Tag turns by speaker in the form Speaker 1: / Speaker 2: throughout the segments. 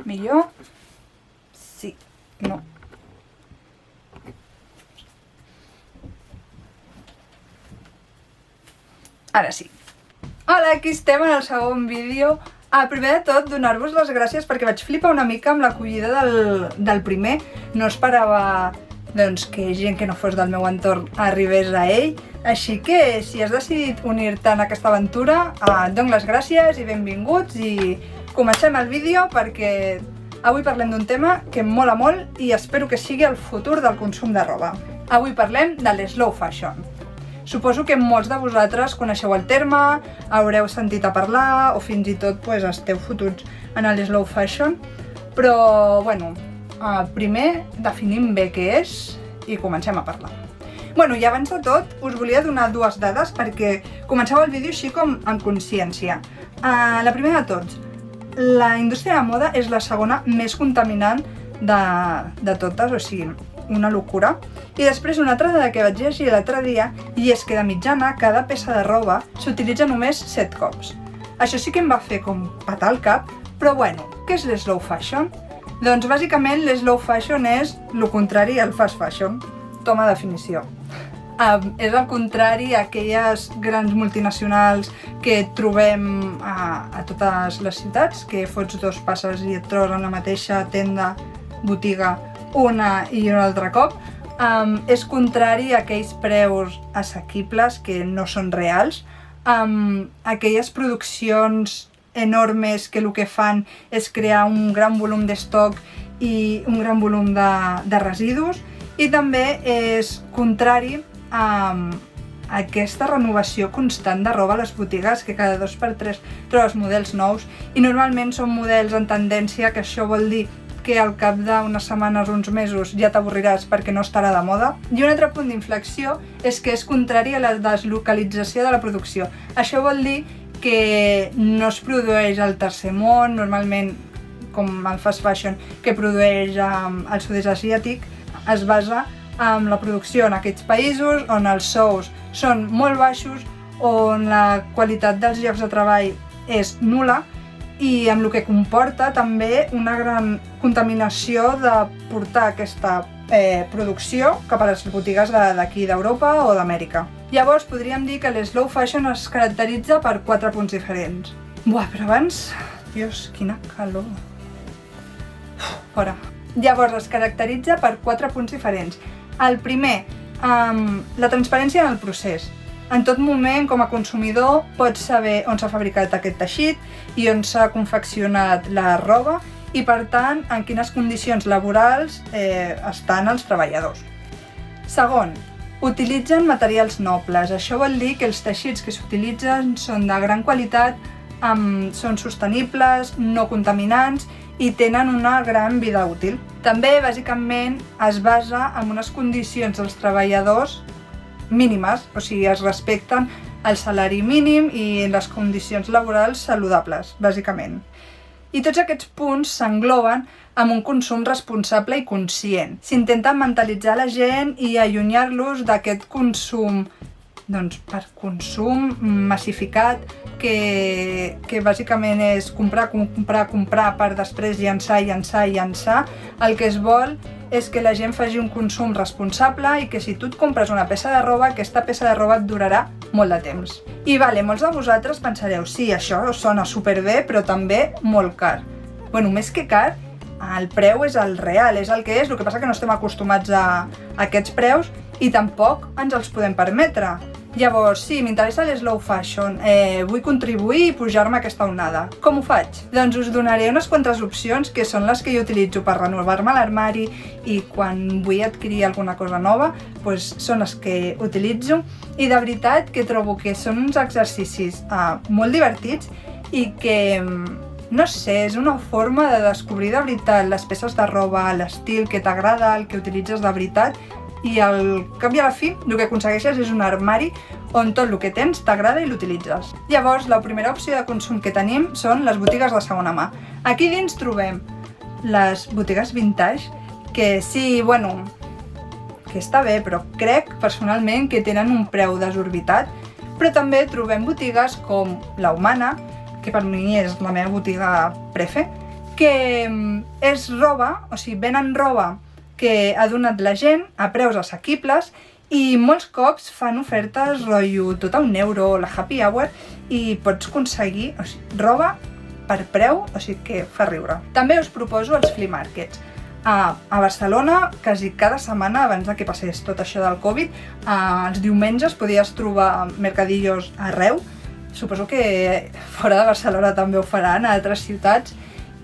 Speaker 1: Millor? Sí, no. Ara sí. Hola, aquí estem en el segon vídeo. Primer de tot, donar-vos les gràcies perquè vaig flipar una mica amb l'acollida del primer. No esperava que gent que no fos del meu entorn arribés a ell. Així que, si has decidit unir-te en aquesta aventura, et dono les gràcies i benvinguts i comencem el vídeo perquè avui parlem d'un tema que em mola molt i espero que sigui el futur del consum de roba. Avui parlem de l'slow fashion. Suposo que molts de vosaltres coneixeu el terme, haureu sentit a parlar o fins i tot esteu fotuts en el slow fashion, però bueno, primer definim bé què és i comencem a parlar. Bueno, i abans de tot us volia donar dues dades perquè comenceu el vídeo així com amb consciència. La primera de tots, la indústria de moda és la segona més contaminant de totes, o sigui, una locura. I després una altra dada que vaig llegir l'altre dia, i és que de mitjana cada peça de roba s'utilitza només 7 cops. Això sí que em va fer com patar el cap, però bueno, què és l'slow fashion? Doncs bàsicament l'slow fashion és el contrari al fast fashion. Toma definició. És el contrari a aquelles grans multinacionals que trobem a totes les ciutats, que fots dos passes i et trobes en la mateixa tenda, botiga, una i un altre cop. És contrari a aquells preus assequibles que no són reals, aquelles produccions enormes que el que fan és crear un gran volum d'estoc i un gran volum de residus, i també és contrari a aquesta renovació constant de roba a les botigues, que cada 2x3 trobes models nous i normalment són models en tendència, que això vol dir que al cap d'unes setmanes o uns mesos ja t'avorriràs perquè no estarà de moda. I un altre punt d'inflexió és que és contrari a la deslocalització de la producció. Això vol dir que no es produeix al tercer món, normalment com el fast fashion que produeix al sud-est asiàtic, es basa en la producció en aquests països on els sous són molt baixos, on la qualitat dels llocs de treball és nul·la i amb el que comporta també una gran contaminació de portar aquesta producció cap a les botigues d'aquí d'Europa o d'Amèrica. Llavors podríem dir que l'slow fashion es caracteritza per 4 punts diferents. Buah, però abans... Dios, quina calor. Fora. Llavors es caracteritza per 4 punts diferents. El primer, la transparència en el procés. En tot moment, com a consumidor, pots saber on s'ha fabricat aquest teixit i on s'ha confeccionat la roba i, per tant, en quines condicions laborals estan els treballadors. Segon, utilitzen materials nobles. Això vol dir que els teixits que s'utilitzen són de gran qualitat, són sostenibles, no contaminants i tenen una gran vida útil. També, bàsicament, es basa en unes condicions dels treballadors mínimes, o sigui, es respecten el salari mínim i les condicions laborals saludables, bàsicament. I tots aquests punts s'engloben amb un consum responsable i conscient. S'intenta mentalitzar la gent i allunyar-los d'aquest consum, per consum massificat, que bàsicament és comprar per després llançar. El que es vol és que la gent faci un consum responsable i que si tu et compres una peça de roba, aquesta peça de roba et durarà molt de temps. I molts de vosaltres pensareu, sí, això sona superbé, però també molt car. Bueno, més que car, el preu és el real, és el que és, el que passa que no estem acostumats a aquests preus i tampoc ens els podem permetre. Llavors, sí, m'interessa l'slow fashion, vull contribuir i pujar-me aquesta onada. Com ho faig? Doncs us donaré unes quantes opcions que són les que jo utilitzo per renovar-me l'armari i quan vull adquirir alguna cosa nova, són les que utilitzo i de veritat que trobo que són uns exercicis molt divertits i que, no sé, és una forma de descobrir de veritat les peces de roba, l'estil que t'agrada, el que utilitzes de veritat i al cap i a la fi el que aconsegueixes és un armari on tot el que tens t'agrada i l'utilitzes. Llavors, la primera opció de consum que tenim són les botigues de segona mà. Aquí dins trobem les botigues vintage, que sí, que està bé, però crec personalment que tenen un preu desorbitat, però també trobem botigues com la Humana, que per mi és la meva botiga prefe, que és roba, o sigui, venen roba que ha donat la gent a preus assequibles i molts cops fan ofertes rotllo tot a €1, la happy hour, i pots aconseguir roba per preu, o sigui que fa riure. També us proposo els flea markets. A Barcelona, quasi cada setmana, abans que passés tot això del Covid, els diumenges podies trobar mercadillos arreu. Suposo que fora de Barcelona també ho faran, a altres ciutats.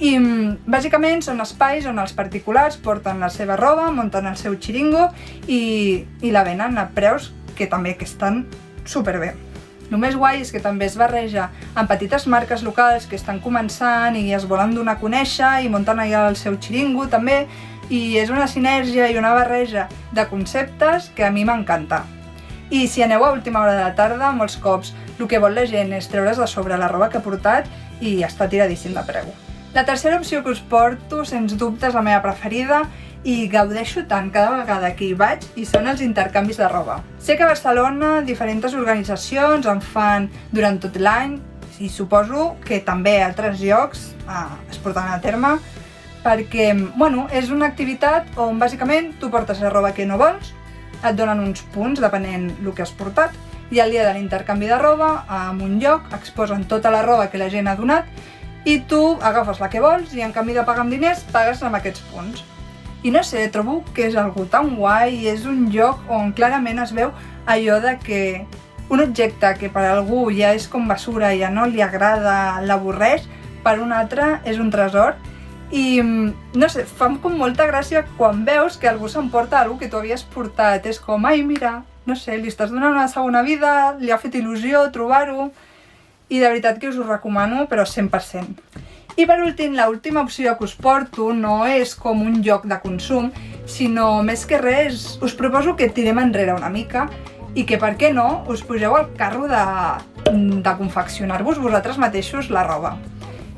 Speaker 1: I bàsicament són espais on els particulars porten la seva roba, munten el seu xiringo i la venen a preus que també que estan superbé. El més guai és que també es barreja amb petites marques locals que estan començant i es volen donar a conèixer i munten allà el seu xiringo també, i és una sinergia i una barreja de conceptes que a mi m'encanta. I si aneu a última hora de la tarda, molts cops el que vol la gent és treure's de sobre la roba que ha portat i està tiradíssim de preu. La tercera opció que us porto, sens dubte, és la meva preferida i gaudeixo tant cada vegada que hi vaig, i són els intercanvis de roba. Sé que a Barcelona diferents organitzacions en fan durant tot l'any i suposo que també a altres llocs es porten a terme perquè, bueno, és una activitat on bàsicament tu portes la roba que no vols, et donen uns punts depenent del que has portat, i al dia de l'intercanvi de roba, en un lloc, exposen tota la roba que la gent ha donat i tu agafes la que vols i en canvi de pagar amb diners, pagues amb aquests punts. I no sé, trobo que és algo tan guai i és un lloc on clarament es veu allò de que un objecte que per algú ja és com basura, ja no li agrada, l'avorreix, per un altre és un tresor. I no sé, fa com molta gràcia quan veus que algú s'emporta alguna que tu havies portat. És com, ai mira, no sé, li estàs donant una segona vida, li ha fet il·lusió trobar-ho, i de veritat que us ho recomano, però 100%. I per últim, l'última opció que us porto no és com un lloc de consum, sinó més que res us proposo que tirem enrere una mica i que, per què no, us pugeu al carro de confeccionar-vos vosaltres mateixos la roba.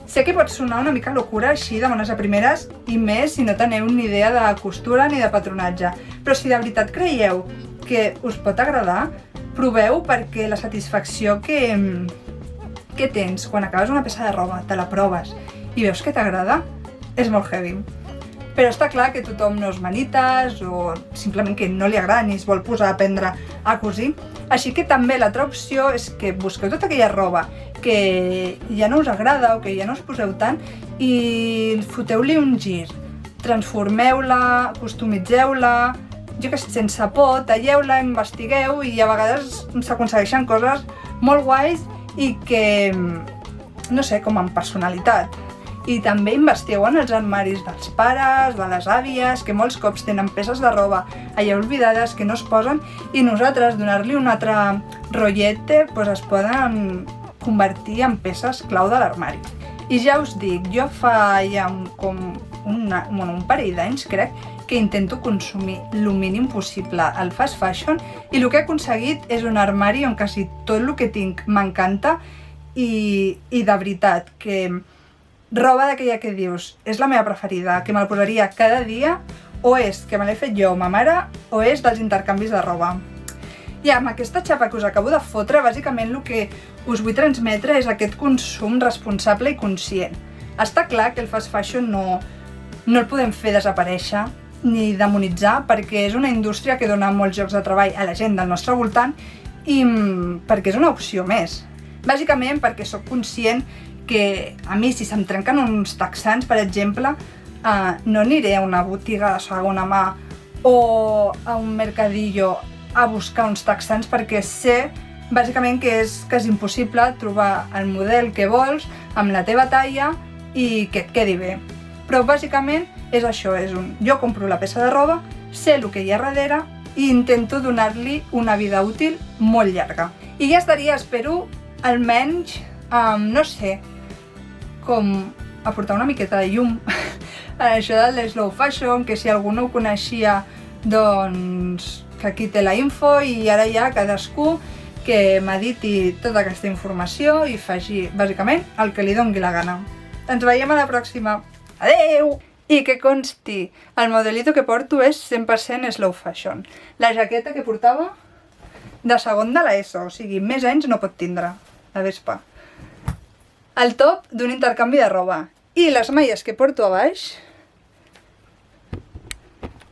Speaker 1: Sé que pot sonar una mica locura així de bones a primeres, i més si no teniu ni idea de costura ni de patronatge, però si de veritat creieu que us pot agradar, proveu, perquè la satisfacció que tens quan acabes una peça de roba, te la proves i veus que t'agrada, és molt heavy. Però està clar que tothom no és manites o simplement que no li agrada ni es vol posar a aprendre a cosir. Així que també l'altra opció és que busqueu tota aquella roba que ja no us agrada o que ja no us poseu tant i foteu-li un gir. Transformeu-la, customitzeu-la, jo que sé, sense por, talleu-la, investigueu i a vegades s'aconsegueixen coses molt guais i que, no sé, com amb personalitat. I també investigueu en els armaris dels pares, de les àvies, que molts cops tenen peces de roba allà oblidades que no es posen, i nosaltres donar-li un altre rotllete es poden convertir en peces clau de l'armari. I ja us dic, jo fa ja un parell d'anys, crec, que intento consumir el mínim possible el fast fashion, i el que he aconseguit és un armari on quasi tot el que tinc m'encanta, i de veritat que roba d'aquella que dius és la meva preferida, que me'l posaria cada dia, o és que me l'he fet jo o ma mare, o és dels intercanvis de roba. I amb aquesta xapa que us acabo de fotre, bàsicament el que us vull transmetre és aquest consum responsable i conscient. Està clar que el fast fashion no el podem fer desaparèixer ni demonitzar, perquè és una indústria que dona molts llocs de treball a la gent del nostre voltant i perquè és una opció més. Bàsicament perquè sóc conscient que a mi, si se'm trenquen uns texans, per exemple, no aniré a una botiga de segona mà o a un mercadillo a buscar uns texans, perquè sé bàsicament que és quasi impossible trobar el model que vols amb la teva talla i que et quedi bé. Però bàsicament és això, jo compro la peça de roba, sé el que hi ha darrere i intento donar-li una vida útil molt llarga. I ja estaria, espero, almenys, no sé, com aportar una miqueta de llum a això del slow fashion, que si algú no ho coneixia, doncs que aquí té la info, i ara ja cadascú que mediti tota aquesta informació i faci, bàsicament, el que li doni la gana. Ens veiem a la pròxima. Adeu! I que consti, el modelito que porto és 100% slow fashion. La jaqueta que portava de segon de l'ESO, o sigui, més anys no pot tindre, la Vespa. El top d'un intercanvi de roba. I les malles que porto a baix,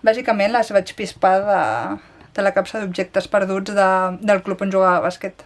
Speaker 1: bàsicament les vaig pispar de la capsa d'objectes perduts del club on jugava a bàsquet.